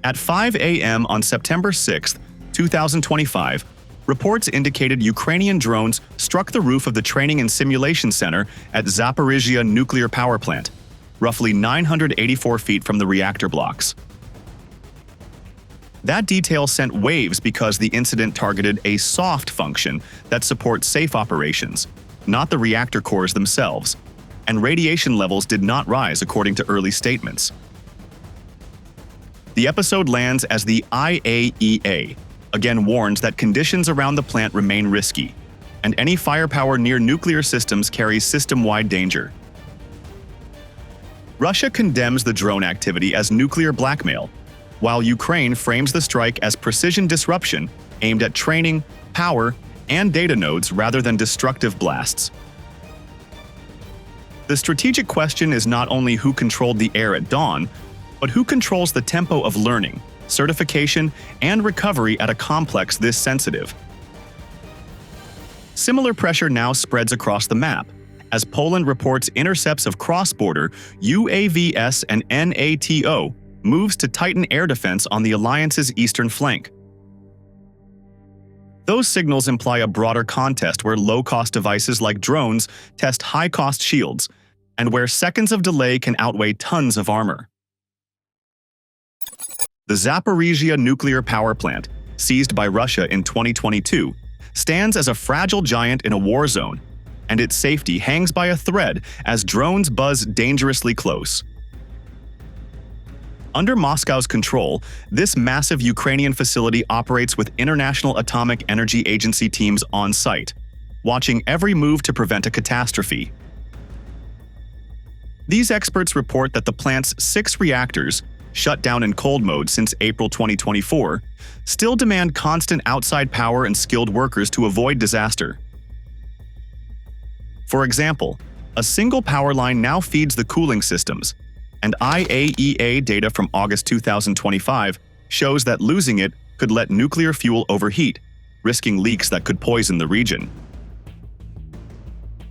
At 5 a.m. on September 6, 2025, reports indicated Ukrainian drones struck the roof of the Training and Simulation Center at Zaporizhzhia Nuclear Power Plant, roughly 984 feet from the reactor blocks. That detail sent waves because the incident targeted a soft function that supports safe operations, not the reactor cores themselves, and radiation levels did not rise according to early statements. The episode lands as the IAEA again warns that conditions around the plant remain risky, and any firepower near nuclear systems carries system-wide danger. Russia condemns the drone activity as nuclear blackmail, while Ukraine frames the strike as precision disruption aimed at training, power, and data nodes rather than destructive blasts. The strategic question is not only who controlled the air at dawn, but who controls the tempo of learning, certification, and recovery at a complex this sensitive. Similar pressure now spreads across the map, as Poland reports intercepts of cross-border UAVs and NATO moves to tighten air defense on the alliance's eastern flank. Those signals imply a broader contest where low-cost devices like drones test high-cost shields, and where seconds of delay can outweigh tons of armor. The Zaporizhzhia Nuclear Power Plant, seized by Russia in 2022, stands as a fragile giant in a war zone, and its safety hangs by a thread as drones buzz dangerously close. Under Moscow's control, this massive Ukrainian facility operates with International Atomic Energy Agency teams on site, watching every move to prevent a catastrophe. These experts report that the plant's 6 reactors, shut down in cold mode since April 2024, still demand constant outside power and skilled workers to avoid disaster. For example, a single power line now feeds the cooling systems, and IAEA data from August 2025 shows that losing it could let nuclear fuel overheat, risking leaks that could poison the region.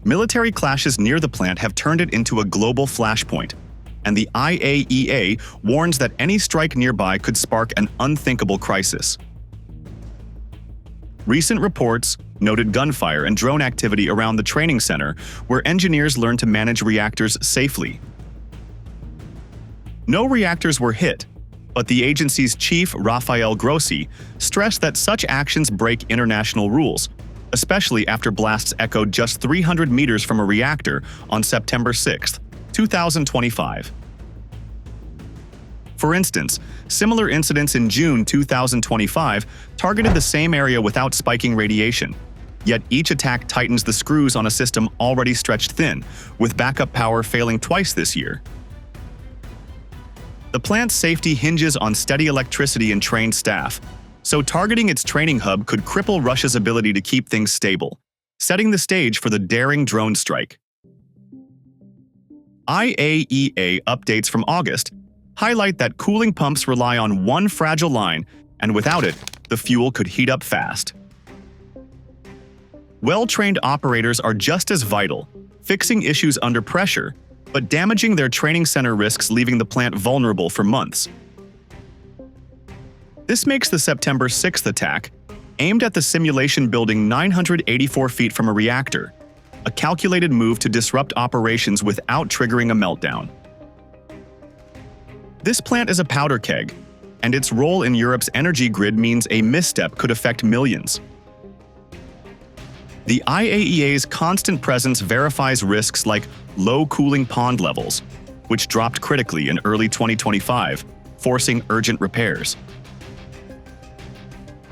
Military clashes near the plant have turned it into a global flashpoint, and the IAEA warns that any strike nearby could spark an unthinkable crisis. Recent reports noted gunfire and drone activity around the training center, where engineers learn to manage reactors safely. No reactors were hit, but the agency's chief, Rafael Grossi, stressed that such actions break international rules, especially after blasts echoed just 300 meters from a reactor on September 6, 2025. For instance, similar incidents in June 2025 targeted the same area without spiking radiation, yet each attack tightens the screws on a system already stretched thin, with backup power failing twice this year. The plant's safety hinges on steady electricity and trained staff, so targeting its training hub could cripple Russia's ability to keep things stable, setting the stage for the daring drone strike. IAEA updates from August highlight that cooling pumps rely on one fragile line, and without it, the fuel could heat up fast. Well-trained operators are just as vital, fixing issues under pressure, but damaging their training center risks leaving the plant vulnerable for months. This makes the September 6th attack, aimed at the simulation building 984 feet from a reactor, a calculated move to disrupt operations without triggering a meltdown. This plant is a powder keg, and its role in Europe's energy grid means a misstep could affect millions. The IAEA's constant presence verifies risks like low cooling pond levels, which dropped critically in early 2025, forcing urgent repairs.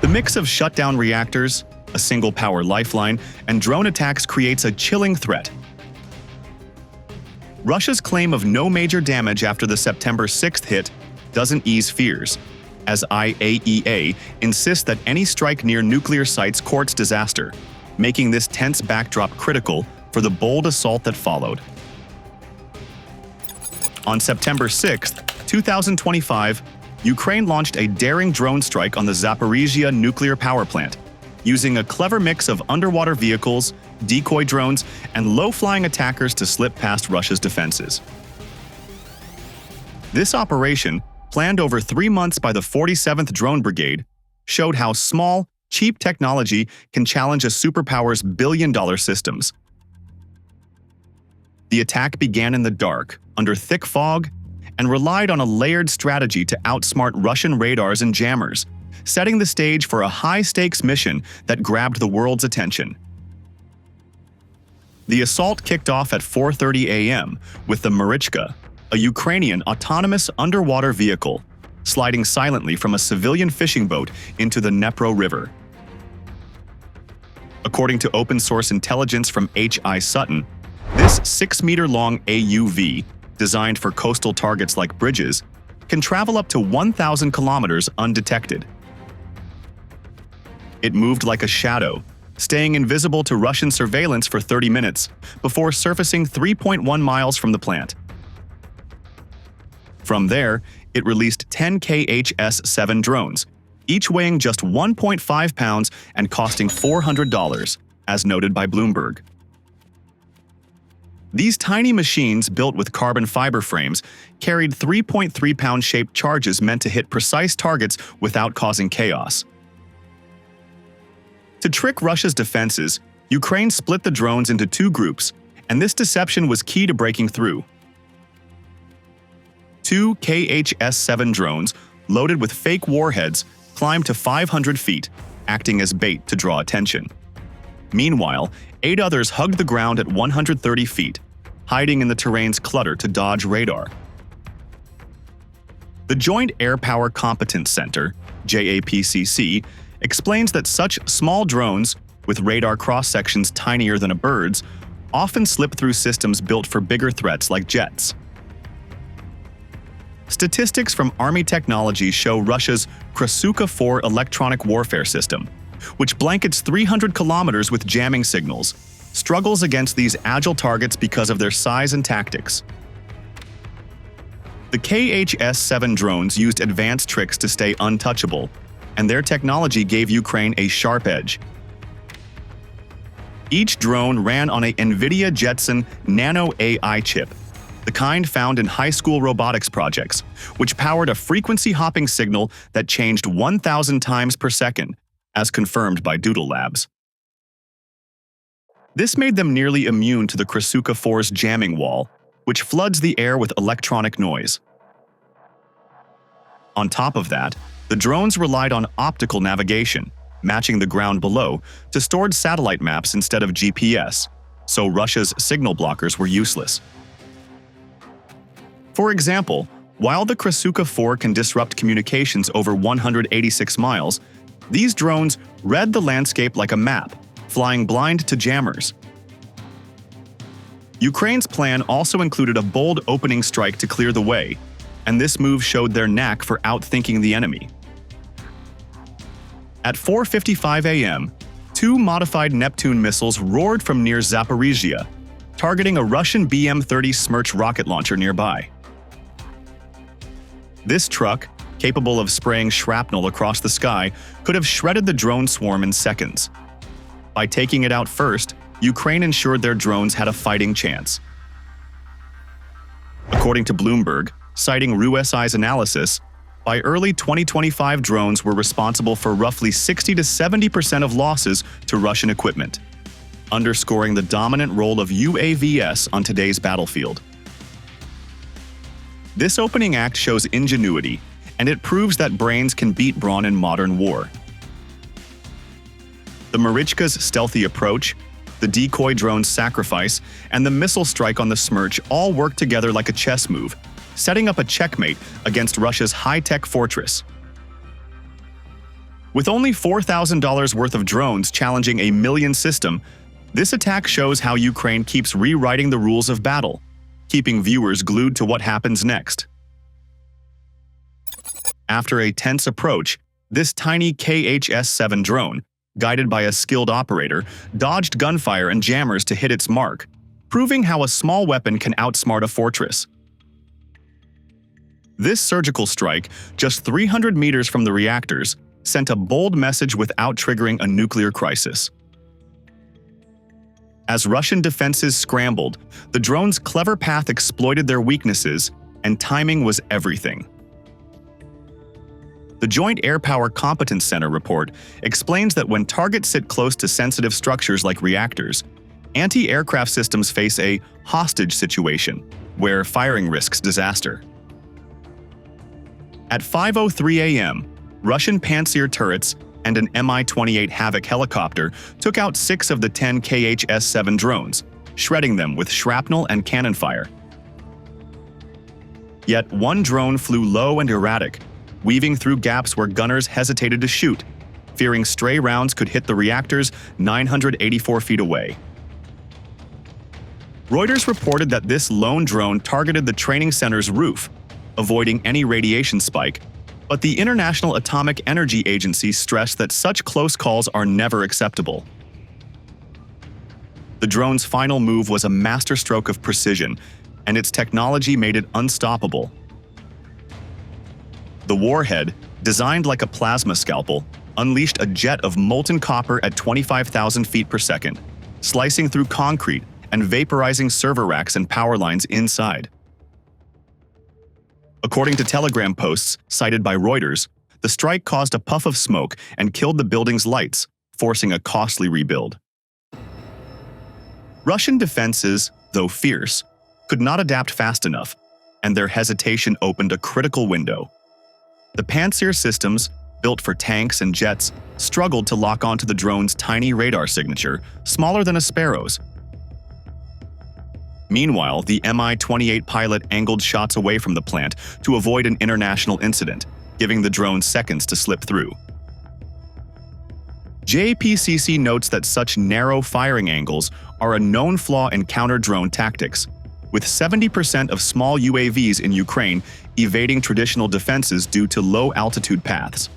The mix of shutdown reactors, a single power lifeline, and drone attacks creates a chilling threat. Russia's claim of no major damage after the September 6th hit doesn't ease fears, as IAEA insists that any strike near nuclear sites courts disaster, making this tense backdrop critical for the bold assault that followed. On September 6, 2025, Ukraine launched a daring drone strike on the Zaporizhzhia Nuclear Power Plant, using a clever mix of underwater vehicles, decoy drones, and low-flying attackers to slip past Russia's defenses. This operation, planned over 3 months by the 47th Drone Brigade, showed how small, cheap technology can challenge a superpower's billion-dollar systems. The attack began in the dark, under thick fog, and relied on a layered strategy to outsmart Russian radars and jammers, setting the stage for a high-stakes mission that grabbed the world's attention. The assault kicked off at 4:30 a.m. with the Marichka, a Ukrainian autonomous underwater vehicle, sliding silently from a civilian fishing boat into the Dnipro River. According to open-source intelligence from H.I. Sutton, this 6-meter-long AUV, designed for coastal targets like bridges, can travel up to 1,000 kilometers undetected. It moved like a shadow, staying invisible to Russian surveillance for 30 minutes before surfacing 3.1 miles from the plant. From there, it released 10 KH-7 drones, each weighing just 1.5 pounds and costing $400, as noted by Bloomberg. These tiny machines, built with carbon fiber frames, carried 3.3-pound shaped charges meant to hit precise targets without causing chaos. To trick Russia's defenses, Ukraine split the drones into 2 groups, and this deception was key to breaking through. 2 KH-7 drones, loaded with fake warheads, climbed to 500 feet, acting as bait to draw attention. Meanwhile, 8 others hugged the ground at 130 feet, hiding in the terrain's clutter to dodge radar. The Joint Air Power Competence Center, JAPCC, explains that such small drones, with radar cross-sections tinier than a bird's, often slip through systems built for bigger threats like jets. Statistics from Army Technology show Russia's Krasuka-4 electronic warfare system, which blankets 300 kilometers with jamming signals, struggles against these agile targets because of their size and tactics. The KH-7 drones used advanced tricks to stay untouchable, and their technology gave Ukraine a sharp edge. Each drone ran on a NVIDIA Jetson Nano AI chip, the kind found in high school robotics projects, which powered a frequency-hopping signal that changed 1,000 times per second, as confirmed by Doodle Labs. This made them nearly immune to the Krasuka-4's jamming wall, which floods the air with electronic noise. On top of that, the drones relied on optical navigation, matching the ground below, to stored satellite maps instead of GPS, so Russia's signal blockers were useless. For example, while the Krasuka-4 can disrupt communications over 186 miles, these drones read the landscape like a map, flying blind to jammers. Ukraine's plan also included a bold opening strike to clear the way, and this move showed their knack for outthinking the enemy. At 4:55 a.m., 2 modified Neptune missiles roared from near Zaporizhzhia, targeting a Russian BM-30 Smerch rocket launcher nearby. This truck, capable of spraying shrapnel across the sky, could have shredded the drone swarm in seconds. By taking it out first, Ukraine ensured their drones had a fighting chance. According to Bloomberg, citing RUSI's analysis, by early 2025 drones were responsible for roughly 60 to 70% of losses to Russian equipment, underscoring the dominant role of UAVs on today's battlefield. This opening act shows ingenuity, and it proves that brains can beat brawn in modern war. The Marichka's stealthy approach, the decoy drone's sacrifice, and the missile strike on the Smerch all work together like a chess move, setting up a checkmate against Russia's high-tech fortress. With only $4,000 worth of drones challenging a million system, this attack shows how Ukraine keeps rewriting the rules of battle, keeping viewers glued to what happens next. After a tense approach, this tiny KH-7 drone, guided by a skilled operator, dodged gunfire and jammers to hit its mark, proving how a small weapon can outsmart a fortress. This surgical strike, just 300 meters from the reactors, sent a bold message without triggering a nuclear crisis. As Russian defenses scrambled, the drone's clever path exploited their weaknesses, and timing was everything. The Joint Air Power Competence Center report explains that when targets sit close to sensitive structures like reactors, anti-aircraft systems face a hostage situation, where firing risks disaster. At 5:03 a.m., Russian Pantsir turrets and an Mi-28 Havoc helicopter took out 6 of the 10 KH-7 drones, shredding them with shrapnel and cannon fire. Yet one drone flew low and erratic, weaving through gaps where gunners hesitated to shoot, fearing stray rounds could hit the reactors 984 feet away. Reuters reported that this lone drone targeted the training center's roof, avoiding any radiation spike, but the International Atomic Energy Agency stressed that such close calls are never acceptable. The drone's final move was a masterstroke of precision, and its technology made it unstoppable. The warhead, designed like a plasma scalpel, unleashed a jet of molten copper at 25,000 feet per second, slicing through concrete and vaporizing server racks and power lines inside. According to Telegram posts cited by Reuters, the strike caused a puff of smoke and killed the building's lights, forcing a costly rebuild. Russian defenses, though fierce, could not adapt fast enough, and their hesitation opened a critical window. The Pantsir systems, built for tanks and jets, struggled to lock onto the drone's tiny radar signature, smaller than a sparrow's. Meanwhile, the Mi-28 pilot angled shots away from the plant to avoid an international incident, giving the drone seconds to slip through. JPCC notes that such narrow firing angles are a known flaw in counter-drone tactics, with 70% of small UAVs in Ukraine evading traditional defenses due to low-altitude paths.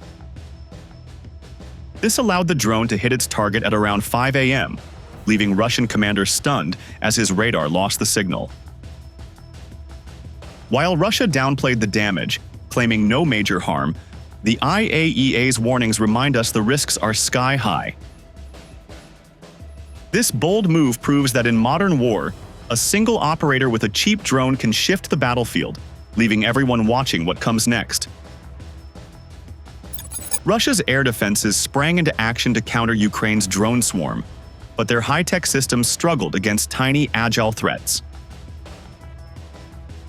This allowed the drone to hit its target at around 5 a.m., leaving Russian commander stunned as his radar lost the signal. While Russia downplayed the damage, claiming no major harm, the IAEA's warnings remind us the risks are sky-high. This bold move proves that in modern war, a single operator with a cheap drone can shift the battlefield, leaving everyone watching what comes next. Russia's air defenses sprang into action to counter Ukraine's drone swarm, but their high-tech systems struggled against tiny, agile threats.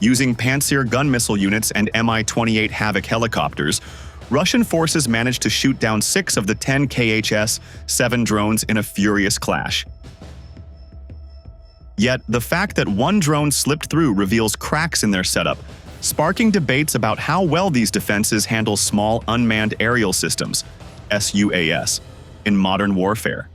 Using Pantsir gun missile units and Mi-28 Havoc helicopters, Russian forces managed to shoot down 6 of the 10 KH-7 drones in a furious clash. Yet, the fact that one drone slipped through reveals cracks in their setup, sparking debates about how well these defenses handle small unmanned aerial systems, SUAS, in modern warfare.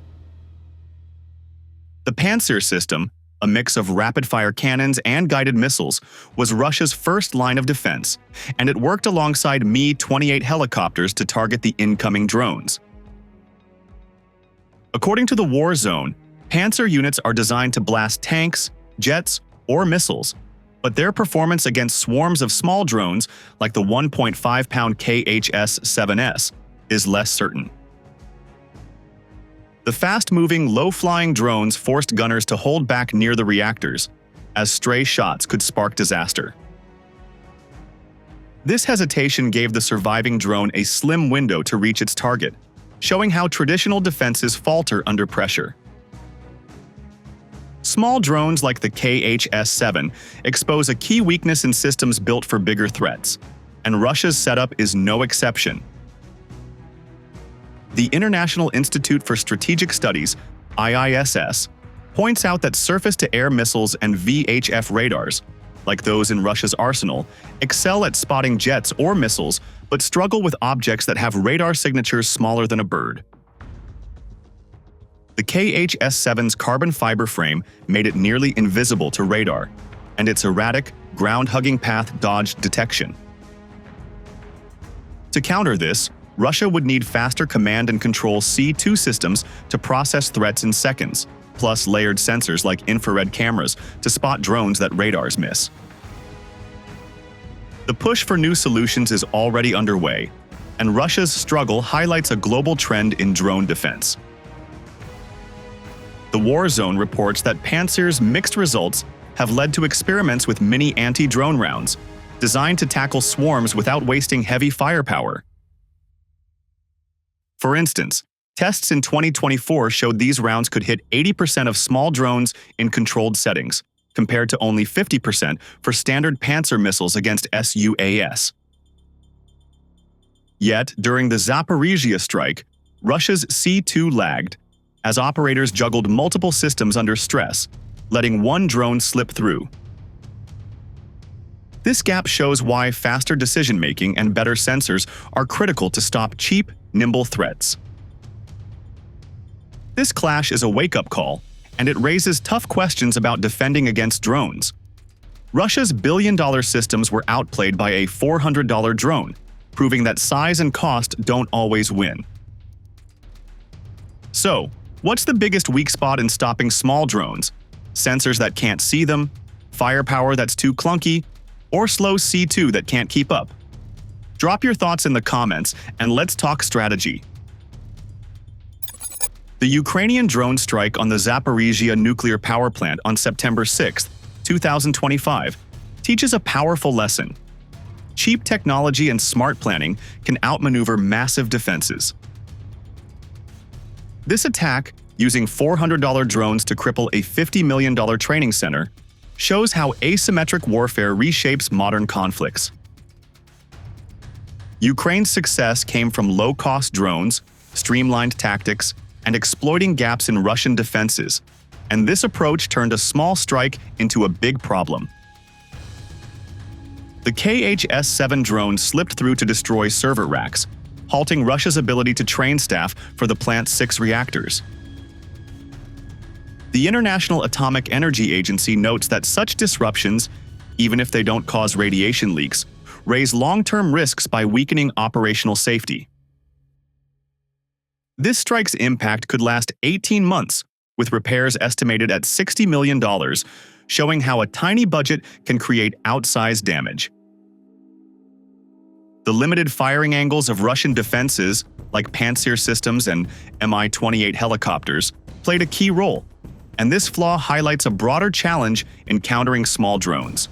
The Pantsir system, a mix of rapid-fire cannons and guided missiles, was Russia's first line of defense, and it worked alongside Mi-28 helicopters to target the incoming drones. According to the War Zone, Pantsir units are designed to blast tanks, jets, or missiles, but their performance against swarms of small drones like the 1.5-pound KH-7S is less certain. The fast-moving, low-flying drones forced gunners to hold back near the reactors, as stray shots could spark disaster. This hesitation gave the surviving drone a slim window to reach its target, showing how traditional defenses falter under pressure. Small drones like the KH-7 expose a key weakness in systems built for bigger threats, and Russia's setup is no exception. The International Institute for Strategic Studies, IISS, points out that surface-to-air missiles and VHF radars, like those in Russia's arsenal, excel at spotting jets or missiles but struggle with objects that have radar signatures smaller than a bird. The KH-7's carbon fiber frame made it nearly invisible to radar, and its erratic, ground-hugging path dodged detection. To counter this, Russia would need faster command and control C2 systems to process threats in seconds, plus layered sensors like infrared cameras to spot drones that radars miss. The push for new solutions is already underway, and Russia's struggle highlights a global trend in drone defense. The War Zone reports that Pantsir's mixed results have led to experiments with mini anti-drone rounds, designed to tackle swarms without wasting heavy firepower. For instance, tests in 2024 showed these rounds could hit 80% of small drones in controlled settings, compared to only 50% for standard Panzer missiles against SUAS. Yet, during the Zaporizhzhia strike, Russia's C-2 lagged, as operators juggled multiple systems under stress, letting one drone slip through. This gap shows why faster decision-making and better sensors are critical to stop cheap, nimble threats. This clash is a wake-up call, and it raises tough questions about defending against drones. Russia's billion-dollar systems were outplayed by a $400 drone, proving that size and cost don't always win. So, what's the biggest weak spot in stopping small drones? Sensors that can't see them, firepower that's too clunky, or slow C-2 that can't keep up? Drop your thoughts in the comments and let's talk strategy. The Ukrainian drone strike on the Zaporizhzhia Nuclear Power Plant on September 6, 2025, teaches a powerful lesson. Cheap technology and smart planning can outmaneuver massive defenses. This attack, using $400 drones to cripple a $50 million training center, shows how asymmetric warfare reshapes modern conflicts. Ukraine's success came from low-cost drones, streamlined tactics, and exploiting gaps in Russian defenses, and this approach turned a small strike into a big problem. The KH-S-7 drone slipped through to destroy server racks, halting Russia's ability to train staff for the plant's 6 reactors. The International Atomic Energy Agency notes that such disruptions, even if they don't cause radiation leaks, raise long-term risks by weakening operational safety. This strike's impact could last 18 months, with repairs estimated at $60 million, showing how a tiny budget can create outsized damage. The limited firing angles of Russian defenses, like Pantsir systems and Mi-28 helicopters, played a key role, and this flaw highlights a broader challenge in countering small drones.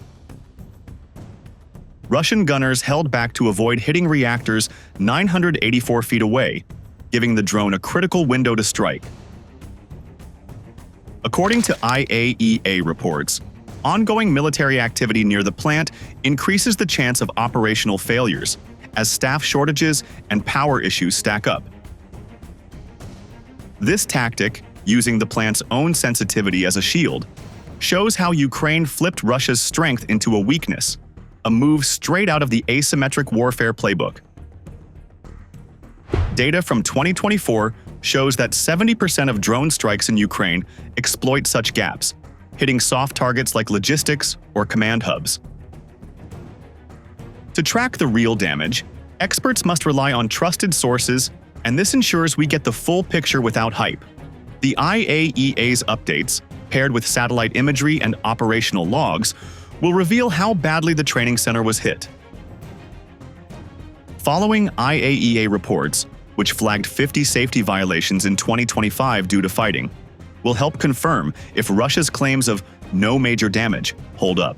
Russian gunners held back to avoid hitting reactors 984 feet away, giving the drone a critical window to strike. According to IAEA reports, ongoing military activity near the plant increases the chance of operational failures, as staff shortages and power issues stack up. This tactic, using the plant's own sensitivity as a shield, shows how Ukraine flipped Russia's strength into a weakness, a move straight out of the asymmetric warfare playbook. Data from 2024 shows that 70% of drone strikes in Ukraine exploit such gaps, hitting soft targets like logistics or command hubs. To track the real damage, experts must rely on trusted sources, and this ensures we get the full picture without hype. The IAEA's updates, paired with satellite imagery and operational logs, will reveal how badly the training center was hit. Following IAEA reports, which flagged 50 safety violations in 2025 due to fighting, will help confirm if Russia's claims of no major damage hold up.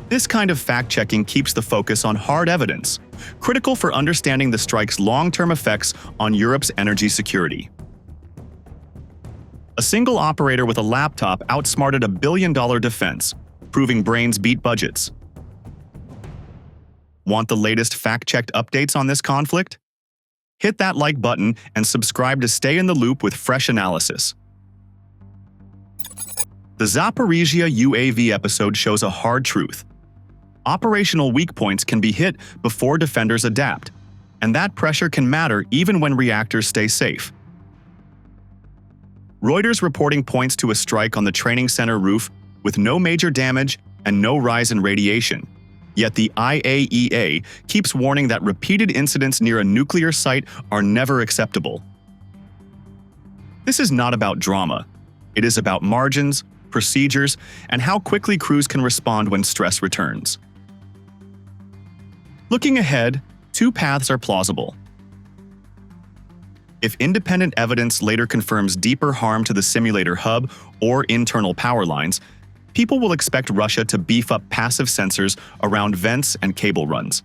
This kind of fact-checking keeps the focus on hard evidence, critical for understanding the strike's long-term effects on Europe's energy security. A single operator with a laptop outsmarted a billion-dollar defense, proving brains beat budgets. Want the latest fact-checked updates on this conflict? Hit that like button and subscribe to stay in the loop with fresh analysis. The Zaporizhzhia UAV episode shows a hard truth. Operational weak points can be hit before defenders adapt, and that pressure can matter even when reactors stay safe. Reuters reporting points to a strike on the training center roof with no major damage and no rise in radiation. Yet the IAEA keeps warning that repeated incidents near a nuclear site are never acceptable. This is not about drama. It is about margins, procedures, and how quickly crews can respond when stress returns. Looking ahead, 2 paths are plausible. If independent evidence later confirms deeper harm to the simulator hub or internal power lines, people will expect Russia to beef up passive sensors around vents and cable runs.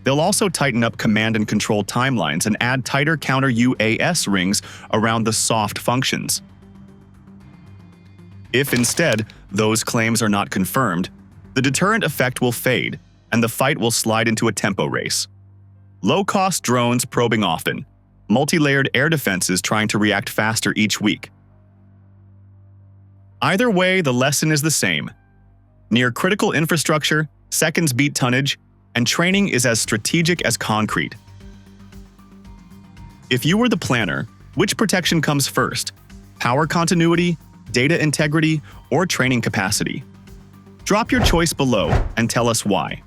They'll also tighten up command and control timelines and add tighter counter-UAS rings around the soft functions. If instead those claims are not confirmed, the deterrent effect will fade and the fight will slide into a tempo race. Low-cost drones probing often, multi-layered air defenses trying to react faster each week. Either way, the lesson is the same. Near critical infrastructure, seconds beat tonnage, and training is as strategic as concrete. If you were the planner, which protection comes first? Power continuity, data integrity, or training capacity? Drop your choice below and tell us why.